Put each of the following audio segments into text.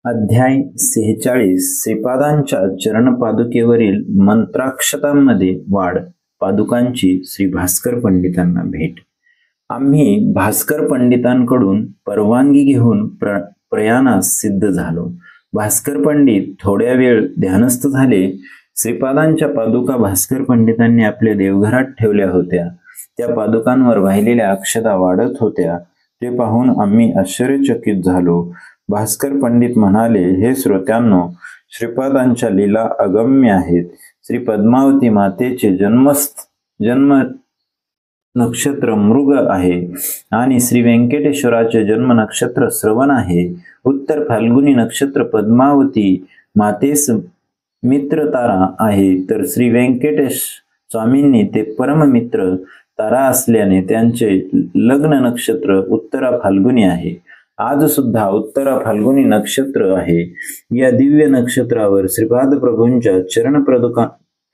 अध्याय 46 श्रीपादांच्या चरणपादुकेवरील मंत्राक्षतांमध्ये वाढ. पादुकांची श्री भास्कर पंडितांना भेट. आम्ही भास्कर पंडितांकडून परवानगी घेऊन प्रयाणास सिद्ध झालो. भास्कर पंडित थोड्या वेळ ध्यानस्थ झाले. श्रीपादांच्या पादुका भास्कर पंडितांनी आपल्या देवघरात ठेवल्या होत्या. त्या पादुकांवर वाहिलेल्या अक्षता वाढत होत्या. ते पाहून आम्ही आश्चर्यचकित झालो. भास्कर पंडित म्हणाले, हे श्रोत्यांनो, श्रीपादांच्या लीला अगम्य आहेत. श्री पद्मावती मातेचे जन्म नक्षत्र मृग आहे आणि श्री व्यंकटेश्वराचे जन्म नक्षत्र श्रवण आहे. उत्तर फाल्गुनी नक्षत्र पद्मावती मातेस मित्र तारा आहे, तर श्री व्यंकटेश स्वामींनी ते परममित्र तारा असल्याने त्यांचे लग्न नक्षत्र उत्तरा फाल्गुनी आहे. आज सुद्धा उत्तरा फाल्गुनी नक्षत्र आहे. या दिव्य नक्षत्रावर श्रीपाद प्रभूंच्या चरण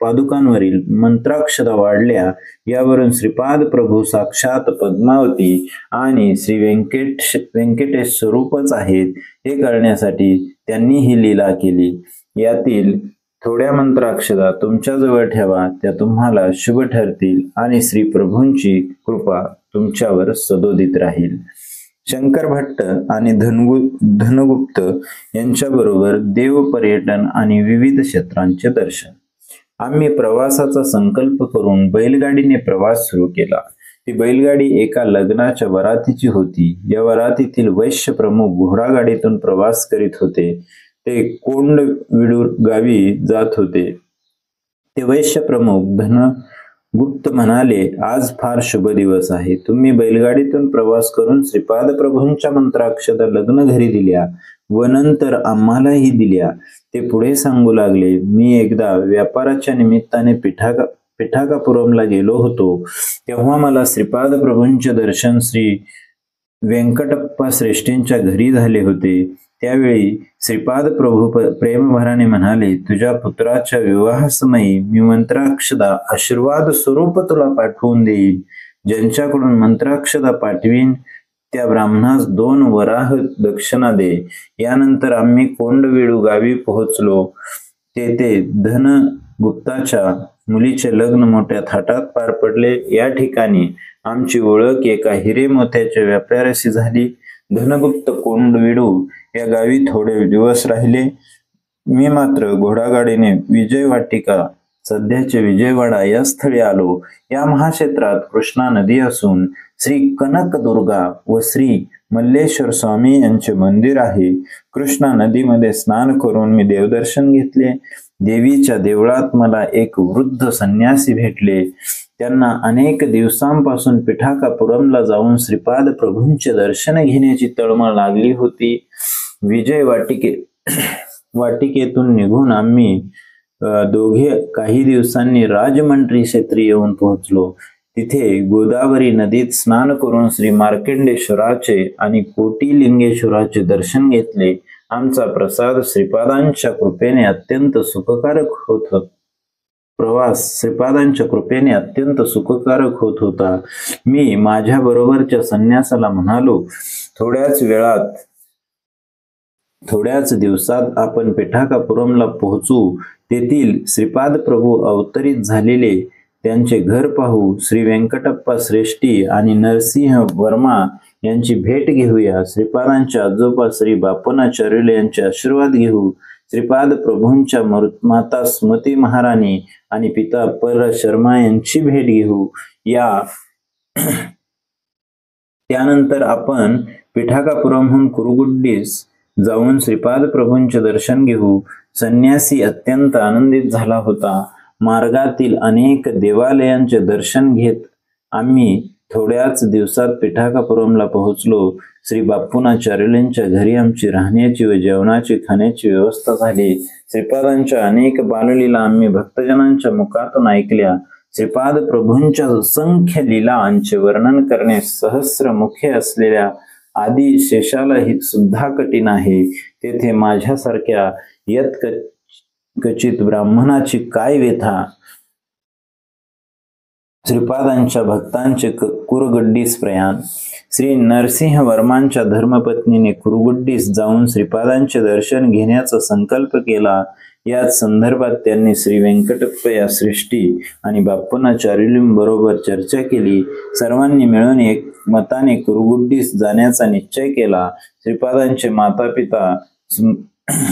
पादुकांवरील मंत्राक्षता वाढल्या. यावरून श्रीपाद प्रभू साक्षात पद्मावती आणि श्री व्यंकटेश स्वरूपच आहेत हे कळण्यासाठी त्यांनी ही लीला केली. यातील थोड्या मंत्राक्षता तुमच्याजवळ ठेवा, त्या तुम्हाला शुभ ठरतील आणि श्री प्रभूंची कृपा तुमच्यावर सदोदित राहील. शंकर भट्ट आणि धनगुप्त यांच्याबरोबर देवपर्यटन आणि विविध क्षेत्रांचे दर्शन. आम्ही प्रवासाचा संकल्प करून बैलगाडीने प्रवास सुरू केला. ती बैलगाडी एका लग्नाच्या वरातीची होती. या वरातीतील वैश्य प्रमुख घोडागाडीतून प्रवास करीत होते. ते कोंडविडूर गावी जात होते. ते वैश्य प्रमुख धनगुप्त म्हणाले, आज फार शुभ दिवस आहे. तुम्ही बैलगाडीतून प्रवास करून श्रीपाद प्रभूंच्या मंत्राक्षता लग्न घरी दिल्या व नंतर आम्हालाही दिल्या. ते पुढे सांगू लागले, मी एकदा व्यापाराच्या निमित्ताने पिठाकापुरमला गेलो होतो. तेव्हा मला श्रीपाद प्रभूंचे दर्शन श्री व्यंकटप्पा श्रेष्ठींच्या घरी झाले होते. त्यावेळी श्रीपाद प्रभू प्रेमभराने म्हणाले, तुझ्या पुत्राच्या विवाहासमयी मी मंत्राक्षता आशीर्वाद स्वरूप तुला पाठवून देईन. ज्यांच्याकडून मंत्राक्षता पाठवीन त्या ब्राह्मणास 2 वराह दक्षिणा दे. यानंतर आम्ही कोंडवेळू गावी पोहोचलो. तेथे धनगुप्ताच्या मुलीचे लग्न मोठ्या थाटात पार पडले. या ठिकाणी आमची ओळख एका हिरे मोत्याच्या व्यापाऱ्याशी झाली. धनगुप्त कोंडवेळू या गावी थोडे दिवस राहिले. मी मात्र घोडागाडीने विजयवाटिका, सध्याचे विजयवाडा या स्थळी आलो. या महाक्षेत्रात कृष्णा नदी असून श्री कनकदुर्गा व श्री मल्लेश्वर स्वामी यांचे मंदिर आहे. कृष्णा नदीमध्ये स्नान करून मी देवदर्शन घेतले. देवीच्या देवळात मला एक वृद्ध संन्यासी भेटले. त्यांना अनेक दिवसांपासून पिठाकापुरमला जाऊन श्रीपाद प्रभूंचे दर्शन घेण्याची तळमळ लागली होती. विजय वाटिकेतून निघून आम्ही दोघे काही दिवसांनी राजमंत्री क्षेत्री येऊन पोहोचलो. तिथे गोदावरी नदीत स्नान करून श्री मार्कंडेश्वराचे आणि कोटिलिंगेश्वराचे दर्शन घेतले. आमचा प्रसाद श्रीपादांच्या कृपेने अत्यंत सुखकारक होत होता. मी माझ्या बरोबरच्या संन्यासाला म्हणालो, थोड्याच दिवसात आपण पिठाकापुरमला पोहोचू. तेथील श्रीपाद प्रभू अवतरित झालेले त्यांचे घर पाहू. श्री व्यंकटप्पा श्रेष्ठी आणि नरसिंह वर्मा यांची भेट घेऊया. श्रीपादांचे आजोबा श्री बापनाचार्य यांचे आशीर्वाद घेऊ. श्रीपाद प्रभूंच्या माता स्मृती महाराणी आणि पिता पर शर्मा यांची भेट घेऊ. त्यानंतर आपण पिठाकापुरमहून कुरुगुड्डीस जाऊन श्रीपाद प्रभूंचे दर्शन घेऊ. संन्यासी अत्यंत आनंदित झाला होता. मार्गातील अनेक देवालयांचे दर्शन घेत आम्ही थोड्याच दिवसात पिठाकापुरमला पोहोचलो. श्री बापूनाचार्यांच्या घरी आमची राहण्याची व जेवणाची खाण्याची व्यवस्था झाली. श्रीपादांच्या अनेक बाललीला आम्ही भक्तजनांच्या मुखातून ऐकल्या. श्रीपाद प्रभूंच्या असंख्य लीलांचे वर्णन करणे सहस्र मुखे असलेल्या आदि शेषालाही सुद्धा कठीण आहे. तेथे माझ्यासारख्या यत्कचित ब्राह्मणाची काय व्यथा. श्रीपादांच्या भक्तांचे कुरगड्डीस प्रयाण. श्री नरसिंह वर्मांच्या धर्मपत्नीने कुरुगुड्डीस जाऊन श्रीपादांचे दर्शन घेण्याचा संकल्प केला। याच संदर्भात त्यांनी श्री व्यंकटप्पया सृष्टी आणि बाप्पनाचार्युलींबरोबर चर्चा केली। सर्वांनी मिळून एक मताने कुरुगुड्डीस जाण्याचा निश्चय केला। श्रीपादांचे माता पिता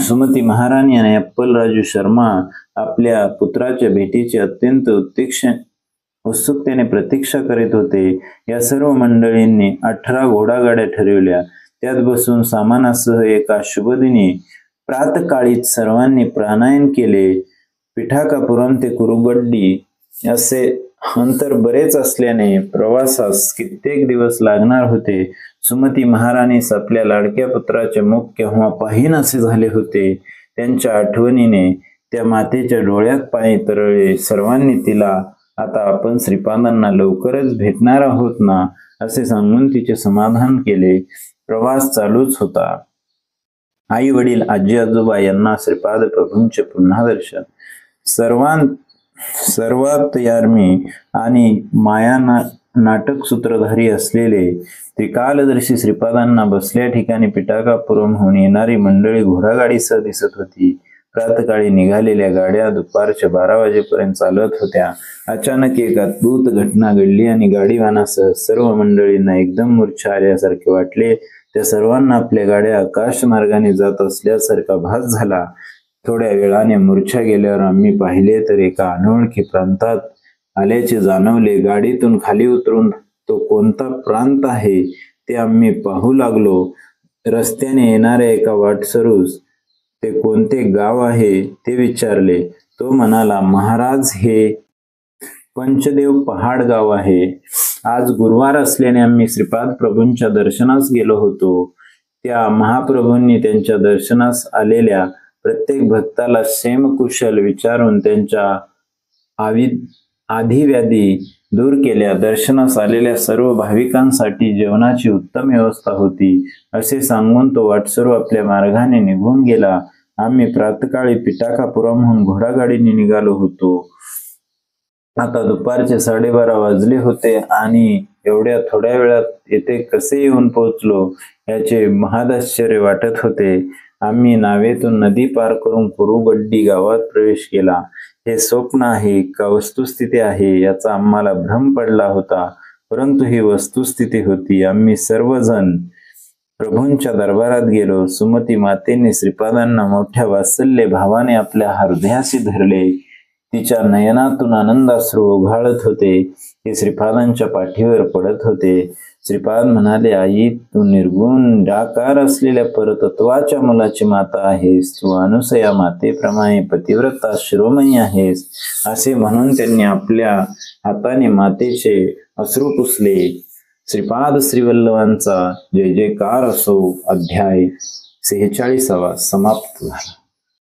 सुमती महाराणी आणि अप्पलराजू शर्मा आपल्या पुत्राच्या भेटीची अत्यंत उत्सुकतेने प्रतीक्षा करीत होते। या सर्व मंडळींनी 18 घोडागाड्या ठरविल्या। त्यात बसून सामानासह एका शुभदिनी प्रातकाळीच सर्वांनी प्राणायन केले। पिठाकापुरम ते कुरुगड्डी असे अंतर बरेच असल्याने प्रवासास कित्येक दिवस लागणार होते। सुमती महाराणीस आपल्या लाडक्या पुत्राचे मुख केव्हा पाहिन असे झाले होते। त्यांच्या आठवणीने त्या मातेच्या डोळ्यात पाणी तरळले। सर्वांनी तिला आता आपण श्रीपादांना लवकरच भेटणार आहोत ना असे सांगून तिचे समाधान केले। प्रवास चालूच होता। आई वडील आजी आजोबा यांना श्रीपाद प्रभूंचे पुन्हा दर्शन। सर्वात यार्मी आणि माया नाटक सूत्रधारी असलेले त्रिकालदर्शी श्रीपादांना बसल्या ठिकाणी पिठाकापुरमहून येणारी मंडळी घोडागाडीसह दिसत होती। प्रातकाळी निघालेल्या गाड्या दुपारच्या 12 वाजेपर्यंत चालत होत्या। अचानक एक अद्भुत घटना घडली आणि गाडीवानासह सर्व मंडळींना एकदम मूर्छा आल्यासारखे वाटले। त्या सर्वांना आपल्या गाड्या आकाश मार्गाने जात असल्यासारखा भास झाला। थोड्या वेळाने मूर्छा गेल्यावर आम्ही पाहिले तर एका अनोळखी प्रांतात आल्याचे जाणवले। गाडीतून खाली उतरून तो कोणता प्रांत आहे ते आम्ही पाहू लागलो। रस्त्याने येणाऱ्या एका वाटसरूस ते कोणते गाव आहे ते विचारले। तो म्हणाला, महाराज हे पंचदेव पहाड गाव आहे। आज गुरुवार असल्याने आम्ही श्रीपाद प्रभूंच्या दर्शनास गेलो होतो। त्या महाप्रभूंनी त्यांच्या दर्शनास आलेल्या प्रत्येक भक्ताला क्षेमकुशल विचारून त्यांच्या आधिव्याधी दूर केल्या। दर्शनास आलेल्या सर्व भाविकांसाठी जेवणाची उत्तम व्यवस्था होती असे सांगून तो वाटसरू आपल्या मार्गाने निघून गेला। आम्ही प्रातकाळी पिठाकापुरमहून घोडागाडीने निघालो होतो। आता दुपारचे 12:30 वाजले होते आणि एवढ्या थोड्या वेळात येथे कसे येऊन पोहोचलो याचे महदाश्चर्य वाटत होते। आम्ही नावेतून नदी पार करून कुरुगड्डी गावात प्रवेश केला। हे स्वप्न आहे का वस्तुस्थिती आहे याचा आम्हाला भ्रम पडला होता, परंतु ही वस्तुस्थिती होती। आम्ही सर्वजण प्रभूंच्या दरबारात गेलो। सुमती मातेने श्रीपादांना मोठ्या वात्सल्य भावाने आपल्या हृदयाशी धरले। तिच्या नयनातून आनंदाश्रू ओघळत होते। ते श्रीपादांच्या पाठीवर पडत होते। श्रीपाद म्हणाले, आई तू निर्गुण निराकार असलेल्या परतत्वाच्या मुलाची माता आहेस। तू अनुसया मातेप्रमाणे पतिव्रता शिरोमणी आहेस असे म्हणून त्यांनी आपल्या हाताने मातेचे अश्रू पुसले। श्रीपाद श्रीवल्लभांचा जय जयकार असो। अध्याय 46 समाप्त झाला।